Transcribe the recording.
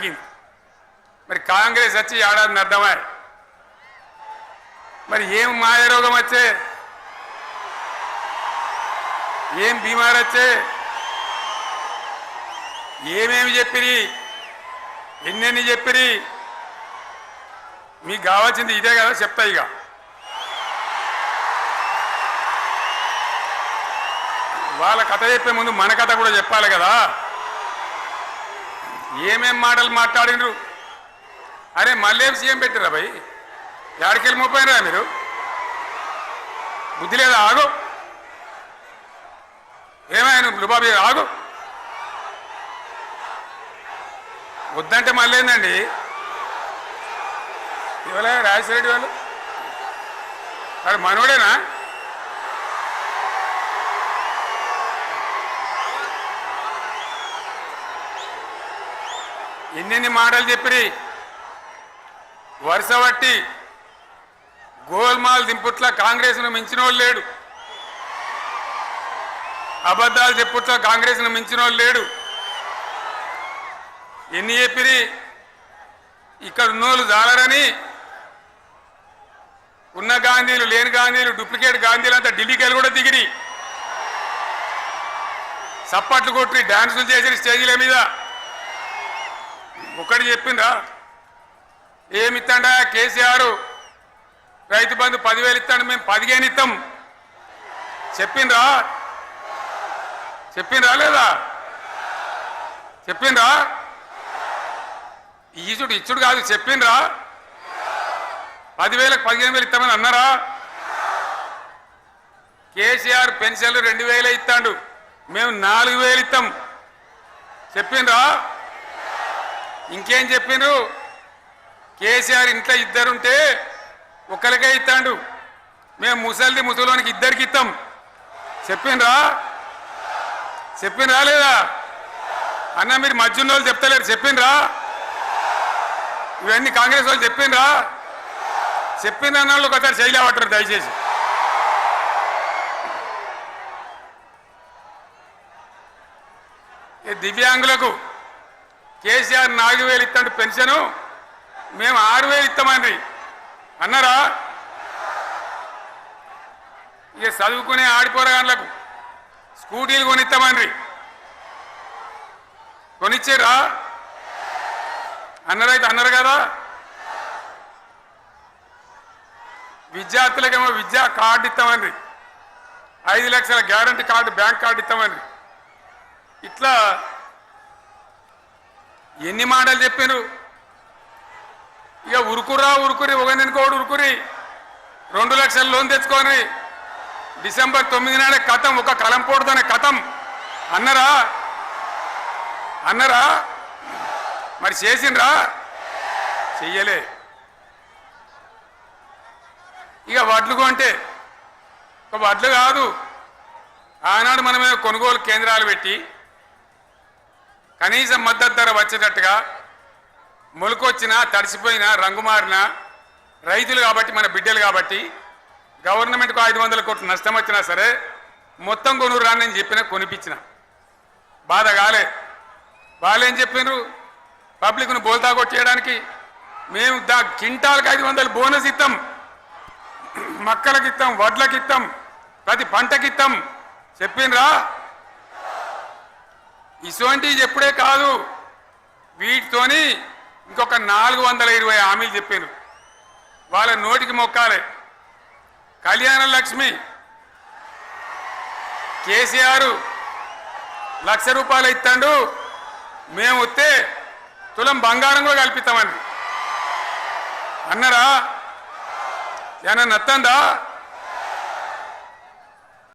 జరిగింది. మరి కాంగ్రెస్ వచ్చి ఏడాది అర్థమా మరి ఏం మాయరోగం వచ్చే ఏం బీమార్ వచ్చే ఏమేమి చెప్పిరి ఎన్నెన్ని చెప్పిరి మీకు కావాల్సింది ఇదే కదా చెప్తా. ఇక వాళ్ళ కథ చెప్పే ముందు మన కథ కూడా చెప్పాలి కదా. ఏమేం మాటలు మాట్లాడినరు. అరే మళ్ళేం సీఎం పెట్టిరా భయ్ ఎక్కడికెళ్ళి మోపోయినరా మీరు బుద్ధి లేదా ఆగు ఏమైనా లుబాబీ ఆగు వద్దంటే మళ్ళీ ఏందండి ఇవాళ రాజశేఖర వాళ్ళు అది మనోడేనా ఎన్నెన్ని మాటలు చెప్పిరి వరుస బట్టి గోల్మాల్ దింపుట్ల కాంగ్రెస్ను మించిన వాళ్ళు లేడు. అబద్ధాలు చెప్పుట్ల కాంగ్రెస్ను మించిన వాళ్ళు లేడు. ఎన్ని చెప్పిరి ఇక్కడ ఉన్నోళ్ళు జాలరని ఉన్న గాంధీలు లేని గాంధీలు డూప్లికేట్ గాంధీలు అంతా ఢిల్లీకి కూడా దిగిరి చప్పట్లు కొట్టి డాన్సులు చేసి స్టేజీల మీద. ఒకటి చెప్పిండ్రా ఏమిత్తాడా కేసీఆర్ రైతు బంధు 10,000 ఇస్తాడు మేము 15 ఇస్తాం చెప్పిండ్రా లేదా చెప్పిండ్రా ఇచ్చుడు కాదు చెప్పిండ్రా 10,000కు 15,000 ఇస్తామని అన్నారా. కేసీఆర్ పెన్షన్లు 2,000 ఇస్తాడు మేము 4,000 ఇస్తాం చెప్పిండ్రా. ఇంకేం చెప్పిండ్రు కేసీఆర్ ఇంట్లో ఇద్దరుంటే ఒకరికే ఇస్తాడు మేము ముసలోనికి ఇద్దరికి ఇస్తాం చెప్పిండ్రా లేదా అన్న మీరు మధ్యున్న వాళ్ళు చెప్తలేరు చెప్పిండ్రా. ఇవన్నీ కాంగ్రెస్ వాళ్ళు చెప్పిండ్రా అన్న వాళ్ళు ఒకసారి చేయలేవట్టారు దయచేసి. దివ్యాంగులకు కేసీఆర్ 4,000 ఇస్తాడు పెన్షను మేము 6,000 ఇస్తామని అన్నారా. ఇక చదువుకునే ఆడిపోరగాళ్ళకు స్కూటీలు కొనిస్తామని కొనిచ్చారా అన్నారైతే అన్నారు కదా. విద్యార్థులకేమో విద్యా కార్డు ఇస్తామని 5 లక్షల గ్యారంటీ కార్డు బ్యాంక్ కార్డు ఇస్తామని ఇట్లా ఎన్ని మాటలు చెప్పారు. ఇక ఉరుకురి ఒకరినికోడు ఉరుకురి 2 లక్షల లోన్ తెచ్చుకొని డిసెంబర్ 9 నాడే కథం ఒక కలంపోటుతోనే కథం అన్నరా మరి చేసిండ్రా చెయ్యలే. ఇక వడ్లు కొంటే ఒక వడ్లు కాదు ఆనాడు మనమే కొనుగోలు కేంద్రాలు పెట్టి కనీసం మద్దతు ధర వచ్చేటట్టుగా మొలకొచ్చినా తడిసిపోయినా రంగు మారినా రైతులు కాబట్టి మన బిడ్డలు కాబట్టి గవర్నమెంట్కు 500 కోట్లు నష్టం వచ్చినా సరే మొత్తం కొనురు రాని నేను చెప్పినా కొనిపించిన బాధ కాలే. వాళ్ళేం చెప్పినారు పబ్లిక్ను బోల్తా కొట్టేయడానికి మేము కింటాలకు 500 బోనస్ ఇస్తాం మక్కలకి ఇస్తాం వడ్లకి ఇస్తాం ప్రతి పంటకి ఇస్తాం చెప్పిండ్రా. ఇటువంటివి చెప్పుడే కాదు వీటితోని ఇంకొక 420 హామీలు చెప్పాను. వాళ్ళ నోటికి మొక్కాలి. కళ్యాణ లక్ష్మి కేసీఆర్ 1,00,000 రూపాయలు ఇస్తాడు మేము వస్తే తులం బంగారం కూడా కల్పిస్తామని అన్నారా. ఏమన్నా నత్తందా